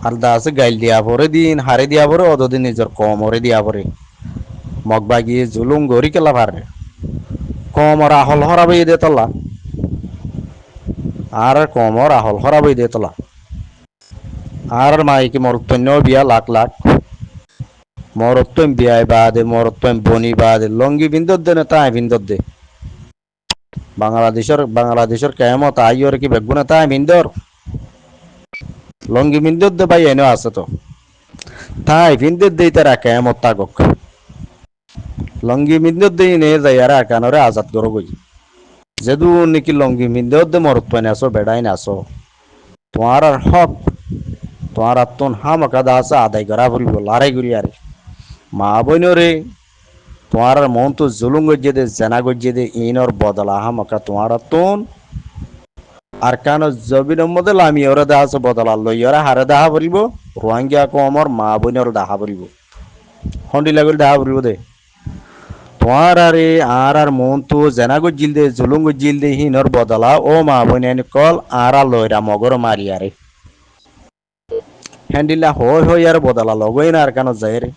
আর দা আছে গাইল দিয়া পরে দিন হারে দিয়া পরে অতদিন নিজের কমরে দিয়া পরে মগবাগি জুলুম গরি কেলা পারে কমর আহল হরাবই দে তলা আর কমর আহল হরাবই দে তলা আর মাইকি মরতন্য বিয়া লাখ লাখ মরত্তম বিয়ায় বাদে মরত্তম বনি বাদে লঙ্গি বিন্দর দে না তাই বিন্দর দে বাংলাদেশের কেমত আইয়র কি বেগুনা তাই বিন্দর লঙ্গি বিন্দর দে ভাই এনে আছে তো তাই বিন্দর দেই তারা কেমত তাগক লঙ্গি বিন্দর দেই নে যাই আর কানরে আজাদ করো গই যেদু নাকি লঙ্গি বিন্দর দে মরত্তম নাসো বেড়াই নাসো তোমার আর হক তোমার আত্মন হামাকা দাসা আদায় করা ফুরিব লড়াই করি আরে মা বইনরে তোমার মন তো জুলুম গজ্জে দে জেনা গজ্জে দে ইনর বদলা হামাকা তোমার আত্মন আর কান জবিনের মধ্যে লামি ওরা দেখা আছে বদলা লই ওরা হারে দেখা ফুরিব রোহিঙ্গা কমর মা বইনর দেখা ফুরিব হন্ডি লাগল দেখা ফুরিব দে তোমার আরে আর মন তো জেনা গজ্জিল দে জুলুম গজ্জিল দে হিনর বদলা ও মা বইন কল আর লইরা মগর মারি আরে হ্যান্ডিলা হই আর বদলা লগই না আর কেন যায় রে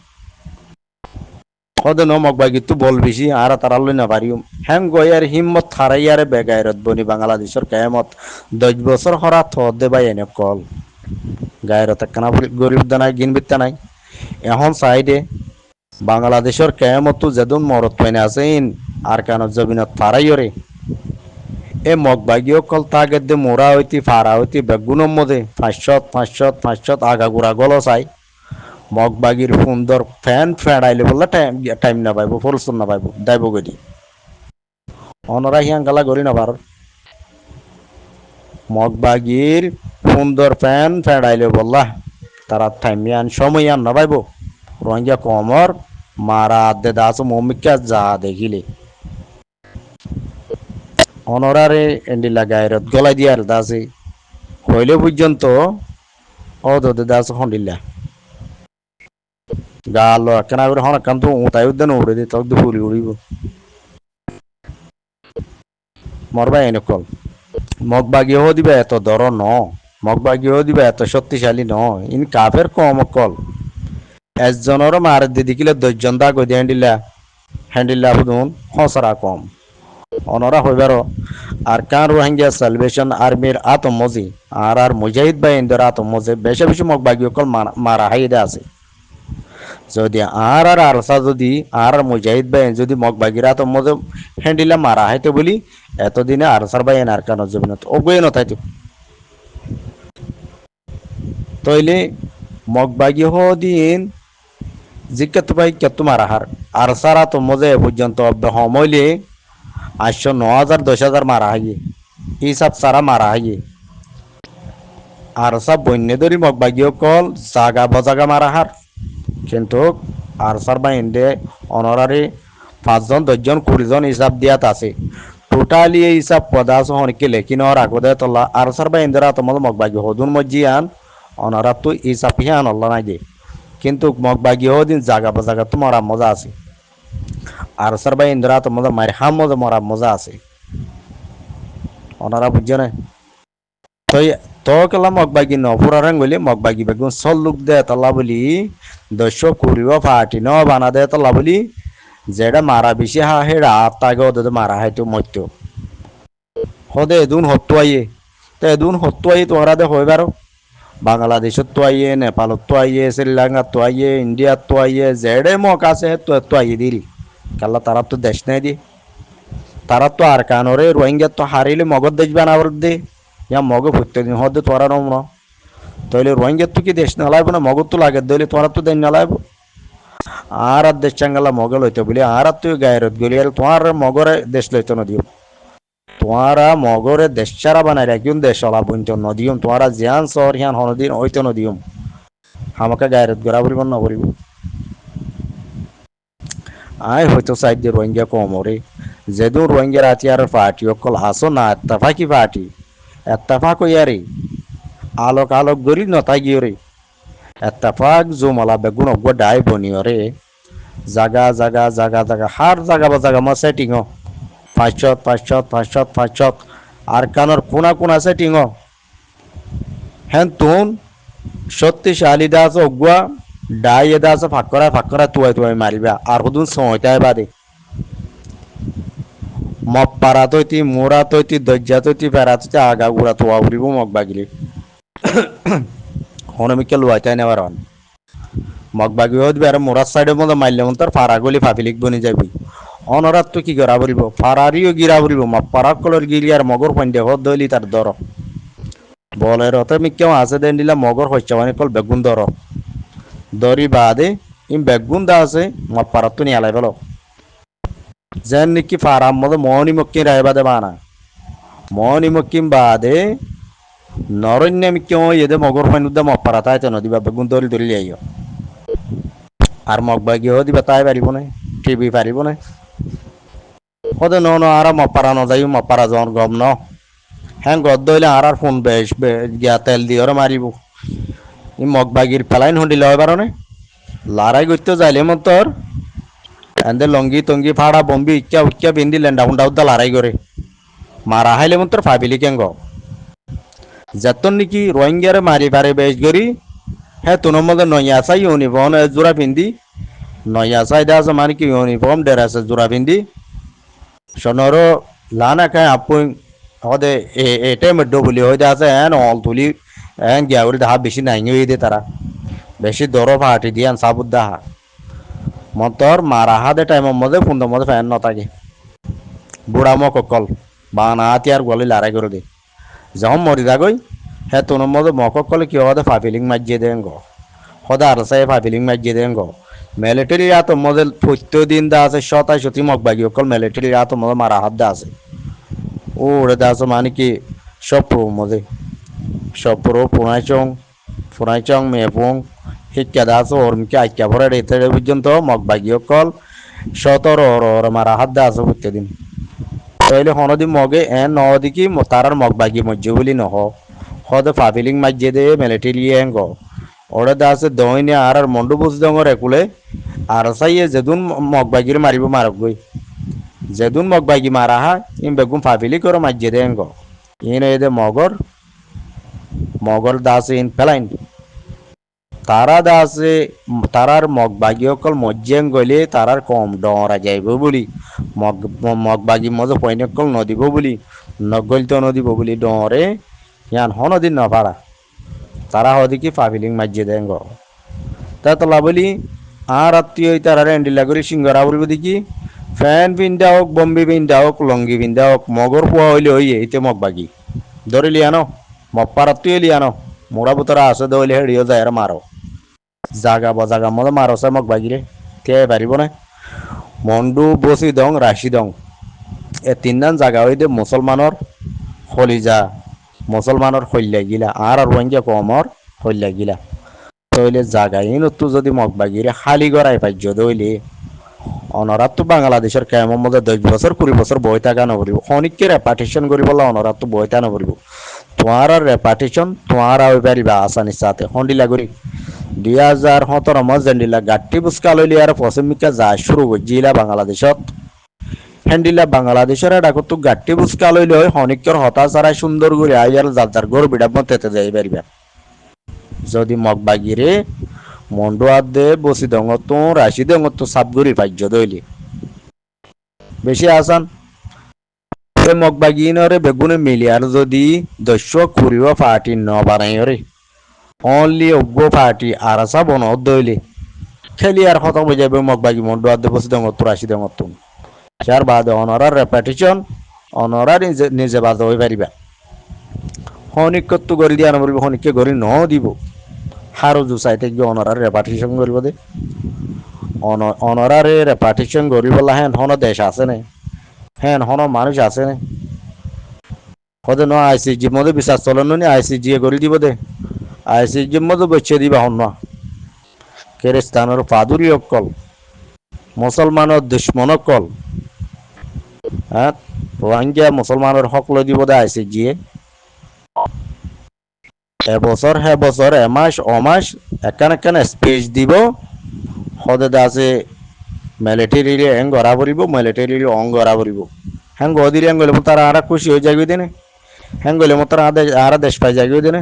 হদে নমক বাগি তু বল বেশি আর তারা লই না পারিও হ্যাং গই আর হিম্মত থারাই আর বেগায়রত বনি বাংলাদেশের কেমত 10 বছর হরা থদ দে ভাই এনে কল গায়রত কানা গরিব দানাই গিনবিত্তা নাই এখন সাইডে বাংলাদেশের কেমত তু যেদুন মরত পাইনে আছেন আর কেন জবিনত থারাই রে এ মগবাগিও কল তাগের দে মোরা হইতি ফারা হইতি বেগুনের মধ্যে 500 আগাগোড়া গল চাই মগবাগির সুন্দর ফ্যান ফেড়াইলে বললে টাইম না পাইব ফলসুন না পাইব দাইব গদি অনরা হিয়াঙ্গালা গরি না পার মগবাগির সুন্দর ফ্যান ফেড়াইলে বললা তারা টাইম আন সময় আন না পাইব রোহিঙ্গা কমর মারা দে দাস মমিকা যা দেখিলে অনরারে এন্ডিলা গায়রত গলাই দিয়ার দাসে হইলে পর্যন্ত অদে দাস হন্ডিল্লা গালো কেনা করে হন কান্ত তাই উদ্যান উড়ে দি তক ফুলি উড়িব মরবা এনে কল মগবাগি হো দিবা এত দর ন মগবাগি হো দিবা এত শক্তিশালী ন ইন কাফের কম কল একজনের মার দিদিকিলে 10 জন দা গদি হ্যান্ডিল্লা বুদুন হসরা কম অনরা হইবার আর কান রোহিঙ্গা সালভেশন আর্মির আতমজি আর মুজাহিদ ভাই ইন্দর আতমজি বেশি বেশি মগবাগি কল মারা হাইদে আছে যদি আর আরসা যদি আর মুজাহিদ ভাই যদি মগবাগিরা তো মজে হ্যান্ডিলা মারা হাইতে বলি এতদিনে আরসার ভাই আর কান জবিন ওগই নথাইতো তইলে মগবাগি দিন জিজ্ঞাত ভাই কেত মারা হার আরসারা তো মজে পর্যন্ত হমইলে 800 9000 10,000 মারা হাইয়ে হিসাব সারা মারা হাইয়ে আরসা বন্যে ধরি মগবাগি কল জাগা বজাগা মারা হার কিন্তু আরসার বাইন্দে অনারারি 5 জন 10 জন 20 জন হিসাব দিয়াত আছে টোটালি এই হিসাব পদাস হনকে লেখি নর আগদে তল্লা আরসার বাইন্দরা তোমার মগবাগি হদুন মজিয়ান অনারা তো হিসাব হিয়ান আল্লাহ নাই দে কিন্তু মগবাগি হদিন জাগা বাজাগা তোমার মজা আছে আরসার বাইন্দরা তোমার মারি হাম মজা মরা মজা আছে অনারা বুঝছে না তো কেলা মগবাগি নপুরা রঙ বলি মগবাগি বেগুন সল লুক দে তল্লা বলি 200 কুড়িব ফাটি ন বানা দে তল্লা বলি যেটা মারা বেশি হা হেড়া তাকে ওদের মারা হাইতো মরতো হদে এদুন হত্তু আইয়ে তো এদুন হত্তু আইয়ে তোমরা দে হয়ে পারো বাংলাদেশত তো আইয়ে নেপালত তো আইয়ে শ্রীলঙ্কাত তো আইয়ে ইন্ডিয়াত তো আইয়ে যেড়ে মক আছে তো আইয়ে দিলি কাল্লা তারা তো দেশ নাই দি তারা তো আর কানরে রোহিঙ্গা তো হারিলে মগজ দেশ বানাবার দে ইয়া মগ প্রত্যেকদিন হদে তোরা নমন তাইলে রোহিঙ্গা তো কি দেশ নালাইব না মগজ তো লাগে দইলে তোরা তো দেশ নালাইব আর দেশ চাঙ্গালা মগল হইতে বলি আর তুই গায়েরত গলি আর তোমার মগরে দেশ লইতে নদিও তোমারা মগরে দেশ ছাড়া বানাই রাখিম দেশ অলা বইত নদিয়ম তোমারা জিয়ান শহর হিয়ান হনদিন হইতে নদিয়ম আমাকে গায়েরত গড়া বলিব না বলিব আয় হয়তো সাইড দিয়ে রোহিঙ্গা কমরে যেদুন রোহিঙ্গা রাতি আর পার্টি অকল আসো না এত্তাফাকি পার্টি এত্তাফাক ইয়ারে আলোক আলোক গরি নতাই গিয়ে রে এত্তাফাক জুমলা বেগুন অগ্য ডাই বনিও রে জাগা জাগা জাগা জাগা হার জাগা বা জাগা মা সেটিং 500 আর কানর কোনা কোনা সেটিং হ্যান তুন শক্তিশালী দাস অগুয়া ডাই দাস ফাঁকরা তুয়াই তুয়াই মারিবা আর হুদুন সময়টাই বাদে মপ্পারা তৈতি মোরা তৈতি দজ্জা তৈতি ফেরা তৈতি আগা গুড়া তুয়া উড়িব মগ বাগিলি হনমিকে লুয়াইতাই নেবার হন মগ বাগি হইতে আর মোরার সাইডের মধ্যে মারলে মন তার ফারা গলি ফাফিলিক বনি যাবি অনরাত তো কি করা বলিব ফারারিও গিরা বলিব মপ্পারা কলর গিরি আর মগর পন্ডে হদ দইলি তার দর বলে রতে মিকেও আছে দেন দিলা মগর হচ্ছে মানে কল বেগুন দর দরি বাদে ইম বেগুন দা আছে মপ্পারাত তো নিয়ে আলাই বলো যেন নাকি ফারাম মধ্যে মনি মক্কিন রায় দে বানা মনি মক্কিম বাদে নরণ্য মিকেও এদে মগর ফাইনুদ্দা মপ্পারা তাই তো নদী বা বেগুন দরি দরি আইও আর মগ বাগি হো দিবা তাই পারিব না টিভি পারিব না হদে ন আর মপারা নযাই মপারা জন গম ন হ্যাঁ গদ দইলে আর ফোন বেশ গিয়া তেল দিয়ে মারিব ই মগ বাগির পেলাইন হন্ডি লয় পারনে লারাই করতে যাইলে মতর এন্দে লঙ্গি টঙ্গি ফাড়া বম্বি ইচ্ছা উচ্চা পিন্ধি লেন্ডা হুন্ডা উদ্দা লারাই করে মারা হাইলে মতর ফাবিলি কেঙ্গ যেতন নাকি রোহিঙ্গারে মারি পারে বেশ করি হ্যাঁ তোর মধ্যে নয়া চাই ইউনিফর্ম জোড়া পিন্ধি নয়া চাই দা আছে মানে কি ইউনিফর্ম ড্রেস জোড়া পিন্ধি সোনর লানা খায় আপুই হদে এটে মেড্ডো বলি হইতে আছে এন অল তুলি এন গিয়া করে দেখা বেশি নাই হয়ে দে তারা বেশি দর ফাটি দিয়ে সাবুদ দাহা মতর মারা হাতে টাইমের মধ্যে ফুন্ডের মধ্যে ফ্যান ন থাকে বুড়া মক কল বানা হাতি আর গলি লড়াই করে দে যখন মরি যাগই হ্যাঁ তোর মধ্যে মক কলে কি হদে ফাফিলিং মাজিয়ে দেন গো হদে আর সাই ফাফিলিং মাজিয়ে দেন গো মিলিটারি রাত মধ্যে প্রত্যেকদিন দা আছে শতাই শতি মগ বাগি অকল মিলিটারি রাত মধ্যে মারা হাত দা আছে ও ওরে দা আছে মানে কি সপ্রো মধ্যে সপ্রো পুনাইচং মেপং শিক্ষা দা আছে ওরমকে আইকা ভরে রেতে পর্যন্ত মগ বাগি অকল শতর ওর মারা হাত দা আছে প্রত্যেকদিন তাইলে হনদি মগে এন নদি কি তারার মগ বাগি মজ্জে বলি নহ হদে ফাফিলিং মাজিয়ে দে মিলিটারি এঙ্গ ওরে দা আছে দইনে আর মন্ডু বুঝ দঙর একুলে আর সাইয়ে যেদুন মগ বাগির মারিব মারক গই যেদুন মগ বাগি মারা হা ইম বেগুন ফাফিলি করে মাজিয়ে দেন গো ইন এদে মগর দাসে ইন পেলাইন তারা দাসে তারার মগ বাগি অকল মজ্জেং গলে তারার কম ডরা যাইব বলি মগ বাগি মজা পয়ন অকল নদিব বলি নগল তো নদিব বলি ডরে ইয়ান হনদিন ন পারা তারা হদিকে ফাফিলিং মাজিয়ে দেন গো তা তোলা বলি আর আত্মীয় তারা এন্ডিলা করে সিঙ্গরা বলব দেখি ফ্যান পিন্ধা হোক বম্বি পিন্ধা হোক লঙ্গি পিন্ধা হোক মগর পোয়া হইলে হইয়ে এতে মগ বাগি ধরে লিয়ানো মপ্পার আত্মীয় লিয়ানো মোড়া বুতরা আছে দইলে হেড়িও যায় আর মারো জাগা বজাগা মতো মারো সে মগ বাগিরে কে পারিব না মন্ডু বসি দং রাশি দং এ তিনদান জাগা হইতে মুসলমানর হলিজা মুসলমানের হইলে গিলা আর রোহিঙ্গা কমর হইলে গিলা তইলে জাগাই নতু যদি মগ বাগিরে খালি গড়াই পাইজ দইলে অনরাত তো বাংলাদেশের কেমন মধ্যে 10 বছর 20 বছর বই থাকা নপরিব অনেককে রেপার্টিশন করি বলা অনরাত তো বই থাকা নপরিব তোমার রেপার্টিশন তোমার হয়ে পারিবা আসানির সাথে হন্ডিলা করি 2017 মধ্যে জেন্ডিলা গাট্টি বুসকা লইলি আর পশ্চিমিকা যা শুরু করছিলা বাংলাদেশত হ্যান্ডিলা বাংলাদেশের এটা কত গাট্টি বুসকা লইলে হয় অনেকের হতাশারায় সুন্দর করে আইয়ার যার গর বিড়াব তেতে যাই পারিবা যদি মগ বাগিরে মন্ডু আদে বসি দঙত রাশি দঙত সাবগুড়ি পাইজ দইলি বেশি আসান মগ বাগিনরে বেগুনে মিলিয়ার যদি দস্য কুড়িও পার্টি ন বানাই রে অনলি অজ্ঞ পার্টি আর আসা বন দইলি খেলি আর খতম হয়ে যাবে মগ বাগি মন্ডু আদে বসি দঙত রাশি দঙত চার বাদে অনরার রেপার্টিশন অনরা নিজে বাদ হয়ে পারিবা হনিকত্ব করে দিয়া নবরিব হনিককে গড়ি ন দিব হারো জু সাইতে গিয়ে অনরার রেপার্টিশন করিব দে অনরারে রেপার্টিশন করিবলা হ্যান হন দেশ আছে না হ্যান হন মানুষ আছে না হদে ন আইসিজি মধ্যে বিশ্বাস চলেন নি আইসিজি করে দিব দে আইসিজির মধ্যে বসে দিবা হন না কেরেস্তানোর পাদুরি অকল মুসলমানের দুশ্মন অকল হ্যাঁ রোহিঙ্গা মুসলমানের হক লই দিব দে আইসিজি এবছর হে বছর এমাস অমাস একান স্পেস দিব হদে আছে মিলিটারি এং গড়া পড়ব মিলিটারি অং গড়া পড়ব হ্যাঁ গদিলে হ্যাঁ গেলে তারা আর খুশি হয়ে যাবি দিনে হ্যাঁ গেলে তারা আর দেশ পাই যাবি দিনে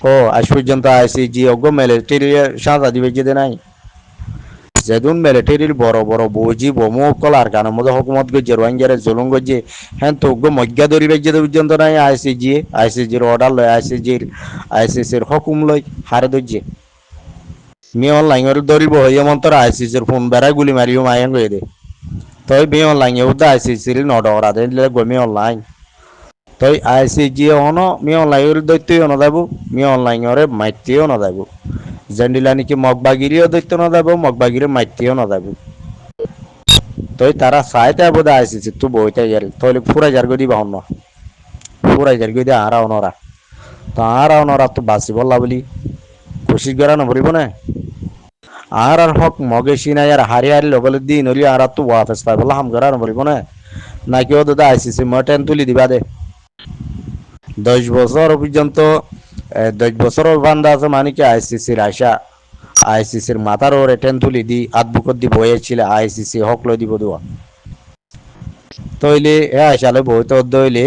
ও আজ পর্যন্ত আইসিজি অজ্ঞ মিলিটারি সাজা দিবে যেতে নাই যেদিন মিলিটারির বড় বড় বৌজি বমু কলার কানের মধ্যে হকুমত গজ্জে রোহিঙ্গারে জুলুম গজ্জে হ্যাঁ তো অজ্ঞ মজ্ঞা ধরিবে যেতে পর্যন্ত নাই আইসিজির অর্ডার লয় আইসিসির হকুম লয় হারে ধরছে মি অনলাইনের ধরিব হইয়া মন্তর আইসিসির ফোন বেড়ায় গুলি মারিও মায়ান গয়ে দে তই মি অনলাইনে উদ্দা আইসিসির নডরা দেন মি অনলাইন তই আইসিজি হনো মি অনলাইনের দৈত্য নদাব মি অনলাইনরে মাইতিও নদাব জেন্ডিলা নাকি মগবাগিরিও দৈত্য নদাব মগবাগিরি মাইতিও নদাব তই তারা চাইতে বোধ আইসিসি তু বইতে যার তইলে ফুরাই যার গদি বাহন ফুরাই যার গদি আরা অনরা তো আরা অনরা তো বাঁচি বললা বলি কোশিশ করা নভরিব না আর হক মগে সিনাই আর হারি হারি লগলে দিন হলি আর তো ওয়াফেস পাই বললা হাম করা নভরিব না নাকি ও দাদা আইসিসি মটেন তুলি দিবা দে 10 বছর পর্যন্ত 10 বছর বান্ধা আছে মানে কি আইসিসির আশা আইসিসির মাথার ওরে টেন তুলি দি আদবুকত দি বয়েছিল আইসিসি হক লই দিব দোয়া তইলে এ আশালে বইতে দইলে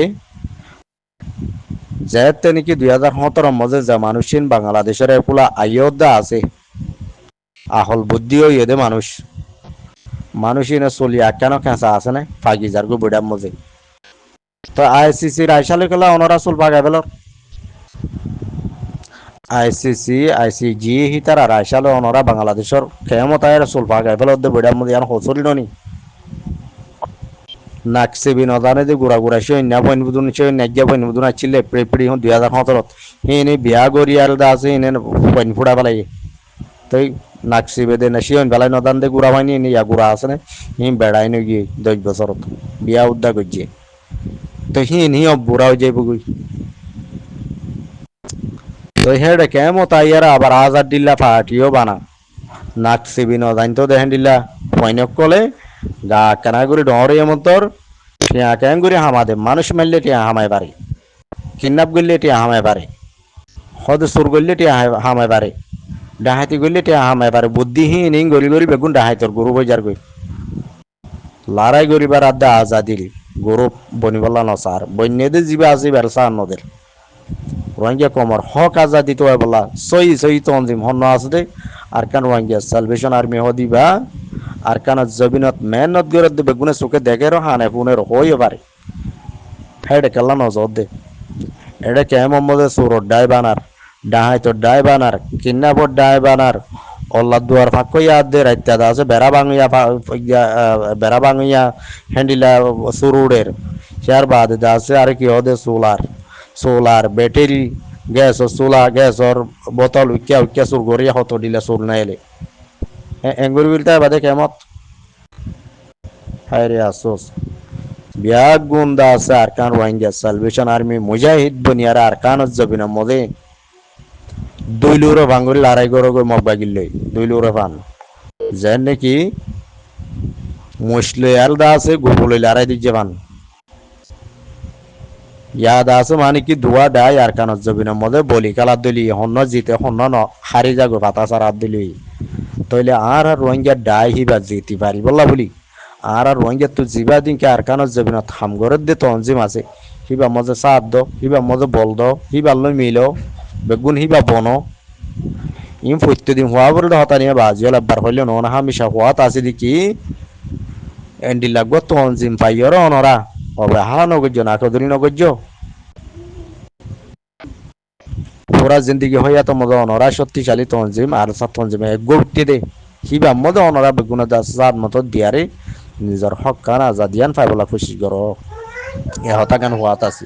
যেতে নাকি 2017 মধ্যে যে মানুষিন বাংলাদেশের এপুলা আয়োধ্যা আছে আহল বুদ্ধিও ইয়েদে মানুষিনে চলি কেন খেঁচা আছে না ফাগি যার গো বুড়ার মধ্যে তো আইসিসির আইসালে কলা অনরা চুল পাগাই পেলর আইসিজি হিতার আর আইসালে অনরা বাংলাদেশের ক্ষমতা এর চুল পাগাই পেলর দে বুড়ার মধ্যে আর হচলি ননি নাকসেবি নজানে যে গুড়া গুড়া সৈন্য বইনবুদুন সৈন্য বইনবুদুন আছিলে প্রেপ্রি হন 2017 হিনে বিয়া গরিয়াল দা আছে হিনে বইন ফুড়া পেলাই তই নাকসিবে দে না শিয়ন বেলায় নদান দে গুড়া হয়নি ইয়া গুড়া আছে না হিম বেড়াই নি গিয়ে 10 বছর বিয়া উদ্দা করছে তো হিন বুড়া হয়ে যাইব গুই তো হেডে কেমত আইয়ারা আবার আজাদ দিল্লা পার্টিও বানা নাকসিবি নদান তো দেখেন দিল্লা পয়নক কলে গা কেনা করে ডরে এমন্তর টিয়া কেন করে হামাদে মানুষ মারলে টিয়া হামায় পারে কিডন্যাপ করলে টিয়া হামায় পারে হদ সুর করলে টিয়া হামায় পারে ডাহাতি করলে টিয়া হামায় পারে বুদ্ধিহীন ইং গরি গরি বেগুন ডাহাইতর গরু বইজার গই লড়াই করিবার আদা আজাদিল গরু বনিবলা নসার বন্যদে জীবে আছে বেলসা নদের রোহিঙ্গা কমর হক আজাদি তো বলা সই তঞ্জিম হন্য আছে দে আর কান রোহিঙ্গা সালভেশন আর্মি হদিবা আর কান জবিনত মেহনত করে বেগুনে চোখে দেখে র হানে পুনের হইও পারে হেডে কেলা নজর দে এডে কে মোহাম্মদে সুরত ডাই বানার ডাহাইতর ডাই বানার কিডন্যাপর ডাই বানার অল্লা দুয়ার ফাঁক ইয়াদ দে রাইত্যা দা আছে বেড়া ভাঙিয়া হ্যান্ডিলা সুরুডের চার বাদ দা আছে আর কি হদে সোলার ব্যাটারি গ্যাস গ্যাসর বোতল উইক্যা সুর গড়িয়া হতো দিলা সুর নাইলে এঙ্গুর বিলতা বাদে কেমত হায় রে আফসোস বিয়াগ গুন্দা আছে আরকান রোহিঙ্গা সালভেশন আর্মি মুজাহিদ বনিয়ারা আরকানত জবিনা মদে দুইলুরো ভাঙ্গুরি লড়াই করো গো মগবাগিল্লে দুইলুরো ফান যেন নাকি মুসলে আলদা আছে গোবলে লড়াই দিচ্ছে ফান ইয়াদ আছে মানে কি দুয়া ডাই আরকানত জবিনা মদে বলি কালা দিলি হন্ন জিতে হন্ন ন হারি যাগো পাতা সারা দিলি তইলে আর রোহিঙ্গা ডাই হিবা জিতি পারি বললা বলি আর রোহিঙ্গা তো জিবা দিনকে আরকানত জবিনা থাম ঘরের দে তঞ্জিম আছে হিবা মজে সাদ দো হিবা মজে বল দো হিবা লই মিলো বেগুন হিবা বনো ইম প্রত্যেকদিন হওয়া বলে হতা নিয়ে বাজি হল একবার হইলে না হামিশা হওয়াত আছে দেখি এন্ডি লাগবো তঞ্জিম পাইয়র অনরা হবে হা নগর্য না কদরি নগর্য পুরা জিন্দিগি হইয়া তো মজা অনরা শক্তিশালী তঞ্জিম আর সাত তঞ্জিমে গোটে দে হিবা মজা অনরা বেগুন দাস মতো দিয়ারে নিজের হক কান আজাদিয়ান পাইবলা খুশি করো এ হতা গান হওয়াত আছে